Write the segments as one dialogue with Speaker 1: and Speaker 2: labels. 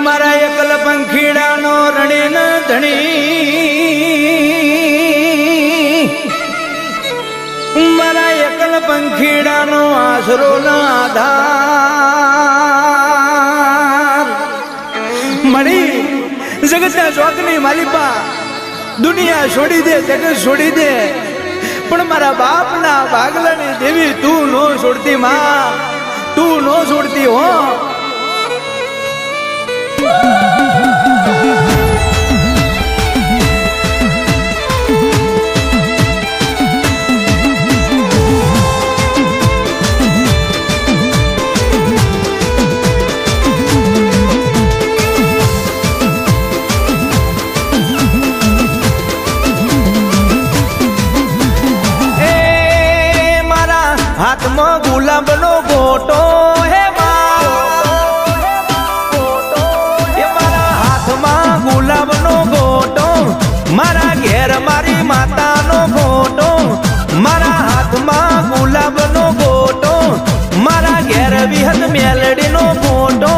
Speaker 1: મારા એકલ પંખીડાનો રણી ન ધણી, મારા એકલ પંખીડાનો આશરો ન આધાર. મળી જગતના ચોકની માલિપા દુનિયા છોડી દે, જગત છોડી દે, પણ મારા બાપના ભાગલાની દેવી તું નો છોડતી માં, તું નો છોડતી હો. હાથમાં ગુલાબનો ગોટો હે મારા હાથમાં ગુલાબનો ગોટો, મારા ઘેર મારી માતાનો ફોટો, મારા હાથમાં ગુલાબનો ગોટો, મારા ઘેર વિહત મેલડીનો ફોટો.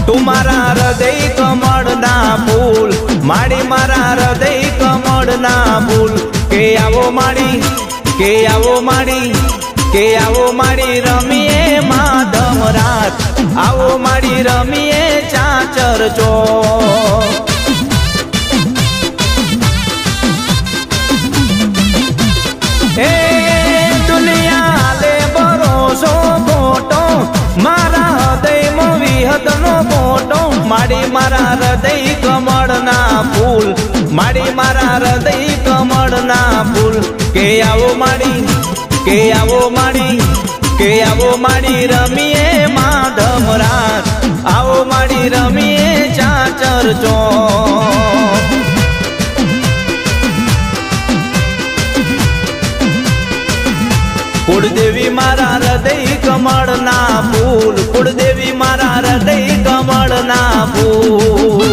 Speaker 1: તું મારા હૃદય કમળના ફૂલ, માડી મારા હૃદય કમળના ફૂલ. કે આવો માડી, કે આવો માડી, કે આવો માડી રમીએ માધમ રાત, આવો માડી રમીએ ચાચર ચોક. એ દુનિયા લે ભરોસો ખોટો, મારા હૃદયમાં વિહતનો ફોટો. માડી મારા હૃદય કમળના ફૂલ, માડી મારા હૃદય કમળના ફૂલ. કે આવો માડી, કે આવો માડી, કે આવો માડી રમીએ માધમ રાત, આવો માડી રમીએ ચાચર ચોક. કુળદેવી મારા હૃદય કમળના ફૂલ, કુળદેવી મારા હૃદય કમળના ફૂલ.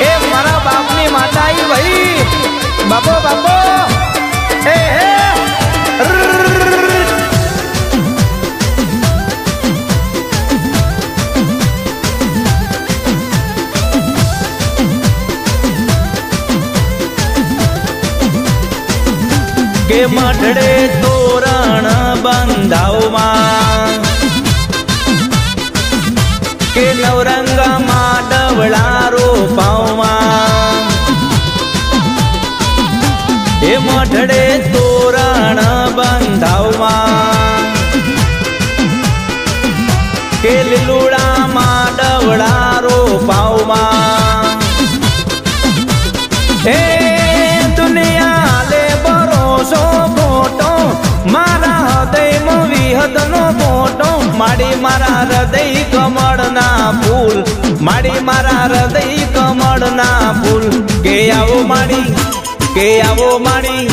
Speaker 1: એ મારા બાપની માતા आई भाई, बापो बापो ए के मठड़े तोरण बंधावमा, के नवरंगा मां डवळा रोपावमा. ए मठड़े तोरण बंधावमा, के લીલુડા માં ડવળા રોપાવમાં. એ દુનિયા લે ભરોસો ખોટો, મારા હૃદયમાં વિહતનો ફોટો. માડી મારા હૃદય કમળના ફૂલ, માડી મારા હૃદય કમળના ફૂલ. કે આવો માડી, કે આવો માડી,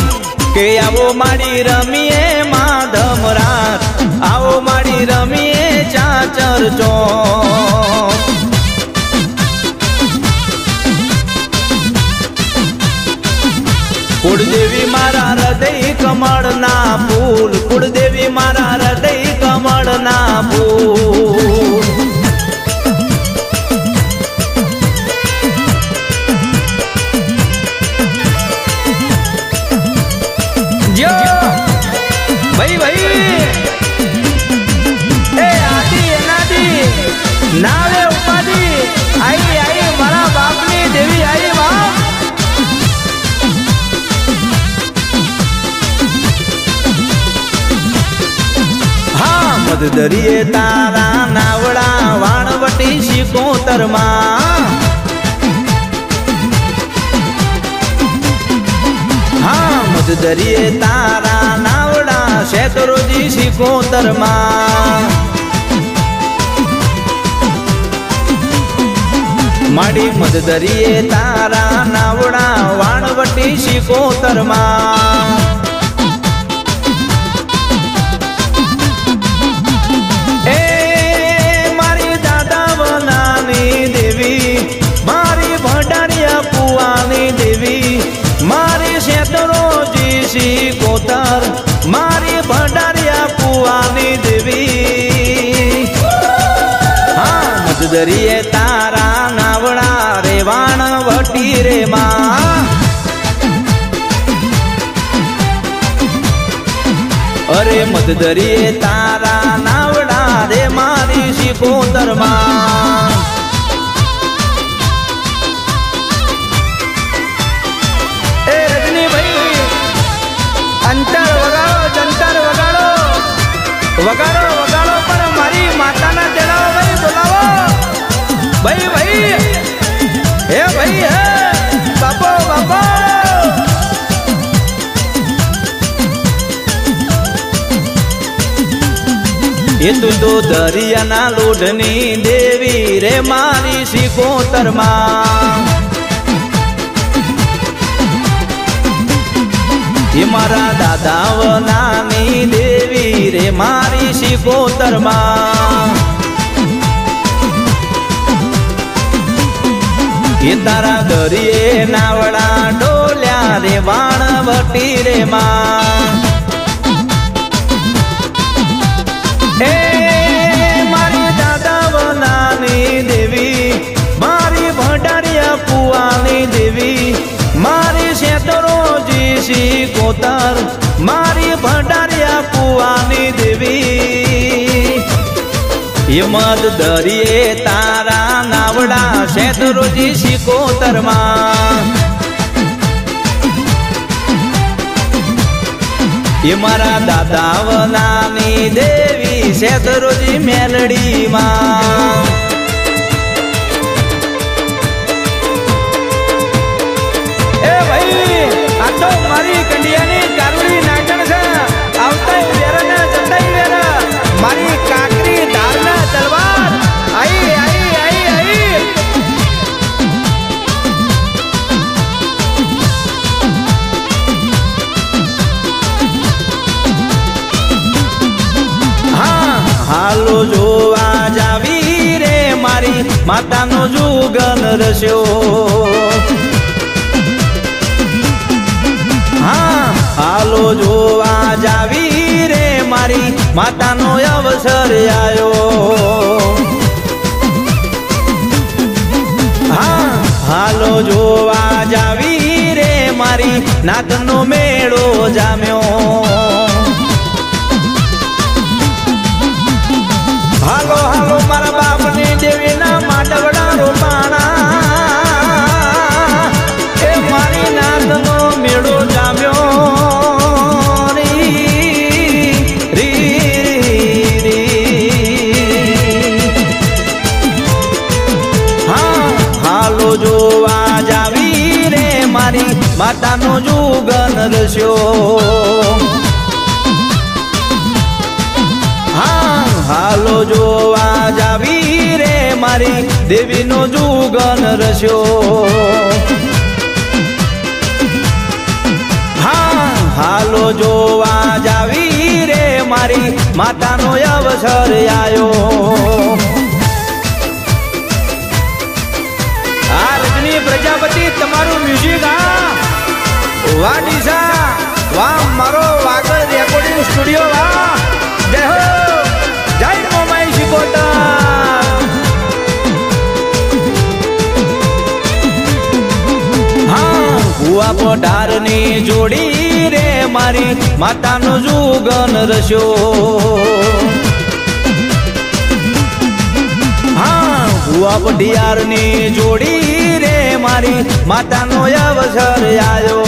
Speaker 1: કે આવો માડી રમીએ માધમ રાત, આવો માડી રમીએ ચાચર ચોક. કુળદેવી મારા હૃદય કમળના ફૂલ, કુળદેવી મારા હૃદય કમળના ફૂલ. જો ભાઈ ભાઈ એ આદિ અનાદિ નાવે ઉપાધિ, આઈ આઈ મારા બાપની દેવી આઈ બાપ. દરિયે તારા નાવડા વાણવટી શિકોતરમાં. હા મધ દરિયે તારા નાવડા શેતરોજી શિકોતરમાં. માડી મધ દરિયે તારા નાવડા વાણવટી શિકોતરમાં. મારી શેતરોજી શિકોતર, મારી ભંડારિયા કુવાની દેવી હા મધદરીએ તારા નાવડા રે વાણ વટી રે માં અરે મધદરીએ તારા નાવડા રે મારી શિકોતર માં એ રજની ભાઈ અંતર વગાડો જંતર વગાડો વગાડો વગાડો પણ મારી માતાના તેડાવો ભાઈ બોલાવો ભાઈ ભાઈ હે ભાઈ હે બાપો બાપો એ તું તો દરિયાના લોઢની દેવી રે મારી શિકોતર માં એ મારા દાદા વનાની દેવી રે મારી શિકોતર માં એ તારા દરિયે નાવડા ડોલ્યા રે વાણ વટી રે માં એ મારી દાદા વનાની દેવી મારી ભંડારિયા કુવાની દેવી મારી શેતરોજી શિકોતર મારી ભંડારિયા કુવાની દેવી હિમત દરિયે તારા નાવડા શેતરોજી શિકોતર માં એ મારા દાદા વનાની દેવી શેતરોજી મેલડી માં એ ભાઈ આ તો મારી કંડિયાની કારુડી નાગણ છે આવતા વેર ને જતા વેર મારી કાકરી ધારના તલવાર આઈ આઈ આઈ આઈ હા હાલો જોવા જાવી રે મારી માતાનો જુગન રસ્યો હા હાલો જોવા જાવી રે મારી માતાનો અવસર આયો હા હાલો જોવા જાવી રે મારી નાગનો મેળો જામ્યો હાલો હાલો મારા બાપની દેવીના માટવડા રોપાણા એ મારી નાગનો મેળો જામ્યો જોવા જાવી રે મારી માતાનો જુગન રસ્યો હા હાલો જોવા જાવી રે મારી દેવીનો જુગન રસ્યો હા હાલો જોવા જાવી રે મારી માતાનો અવસર આયો પ્રજાપતિ તમારું મ્યુઝિક વાહ ડીસા વાહ મારો વાગડ રેકોર્ડિંગ સ્ટુડિયો વાહ જય હો જય મોમાઈ શિકોતર હા ભુવા પઢારની જોડી રે મારી માતાનો જુગન રસ્યો હા ભુવા પઢિયારની જોડી રે મારી માતાનો અવસર આયો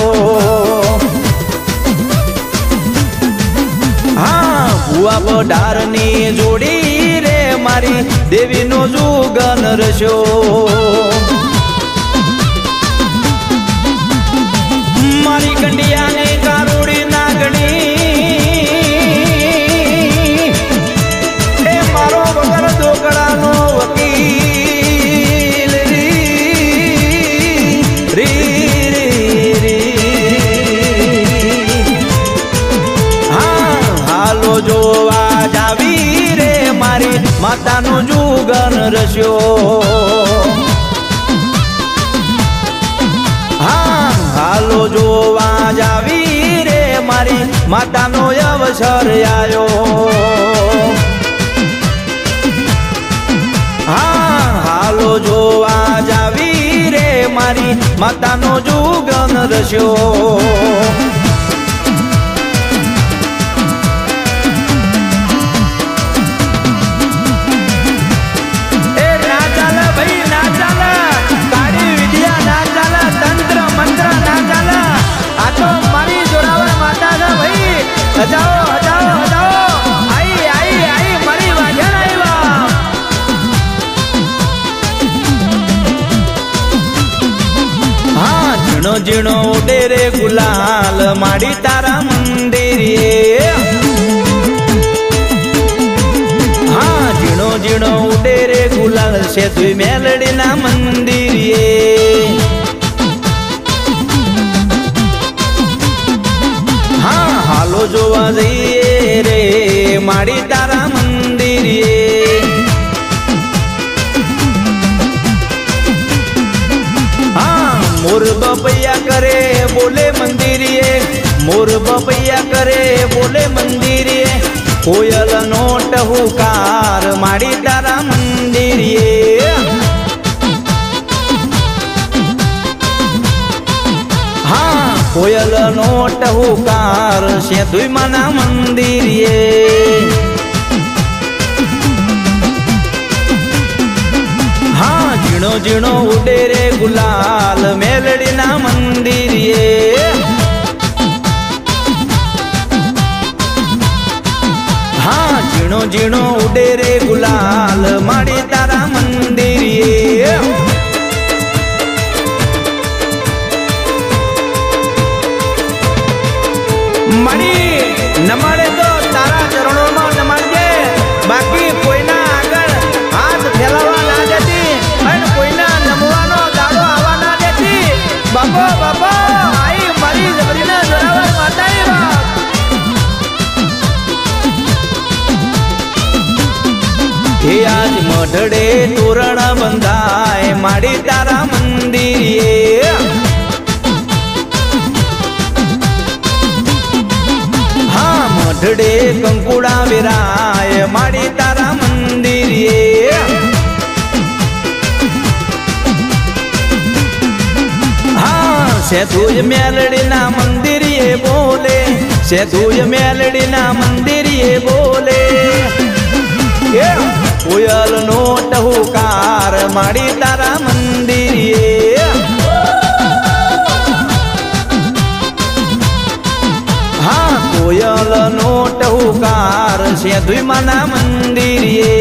Speaker 1: હા ભુવા પઢારની જોડી રે મારી દેવીનો જુગન રસ્યો મારી કંડિયાની કારુડી નાગણી એ મારો વગર દોકડાનો વકીલ હાલો જોવા જાવી રે મારી માતાનો જુગન રસ્યો હા હાલો જોવા જાવી રે મારી માતાનો અવસર આયો હા હાલો જોવા જાવી રે મારી માતાનો જુગન રસ્યો હજાઓ હજાઓ હજાઓ આઈ આઈ આઈ મારી વાજણ આવ્યા હા ઝીણો ઝીણો ઉડે રે ગુલાલ માડી તારા મંદિરે હા ઝીણો ઝીણો ઉડે રે ગુલાલ છે તું મેલડીના મંદિરે હાલો જોવા જઈએ રે માડી તારા મંદિરે હા મોર બપૈયા કરે બોલે મંદિરે મોર બપૈયા કરે બોલે મંદિરે કોયલ નો ટહુકાર માડી તારા મંદિરે કોયલ નો ટહુકાર છે દુઈમાના મંદિરે હા ઝીણો ઝીણો ઉડે રે ગુલાલ મેલડીના મંદિરે હા ઝીણો ઝીણો ઉડે રે ગુલાલ માડી તારા મંદિરે મારી નમાડે તો તારા ચરણોમાં નમાડજે બાકી કોઈના આગળ હાથ ફેલાવા ના દેતી અને કોઈના નમવાનો દાડો આવવા ના દેતી બાપો બાપો આઈ મારી જબરીના જોરાવર માતાએ બાપ હે આજ મઢડે તોરણ બંધાય માડી તારા મંદિરે મઢડે કંકુડા વિરાય માડી તારા મંદિરે હા સેતુય મેલડીના મંદિરે બોલે સેતુય મેલડીના મંદિરે બોલે કોયલ નો ટહુકાર માડી તારા મંદિરે કોયલ નો ટહુકાર છે દુઈમાના મંદિરે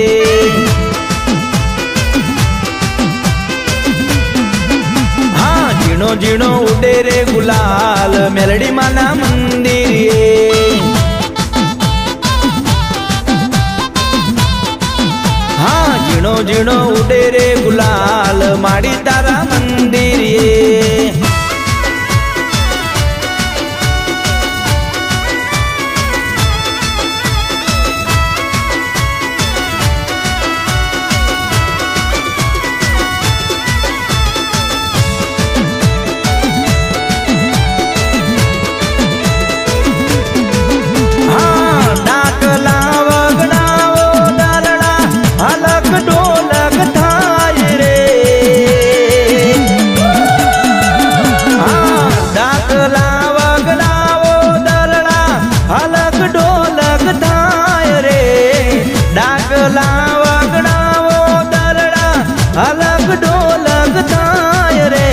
Speaker 1: હા ઝીણો ઝીણો ઉડે રે ગુલાલ મેલડી માના મંદિરે હા ઝીણો ઝીણો ઉડે રે ગુલાલ માડી તારા મંદિરે અલગ ડોલગ થાય રે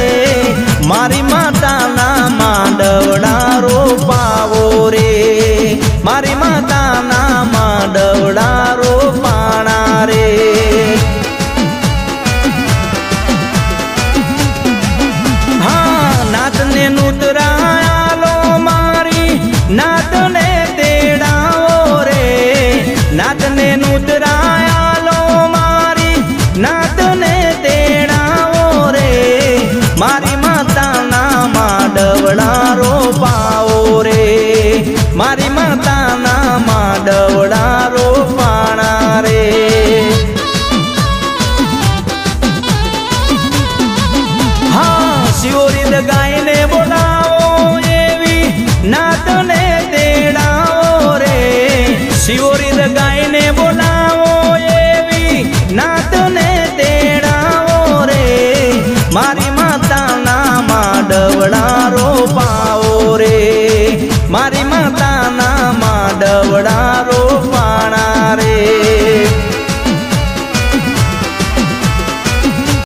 Speaker 1: મારી માતાના માંડવડા રોપાવો રે મારી માતાના માંડવડા રોપાણા રે હા નાતને નુતરાયાલો મારી નાતને તેડાવો રે નાતને નુતરાયા બાવડા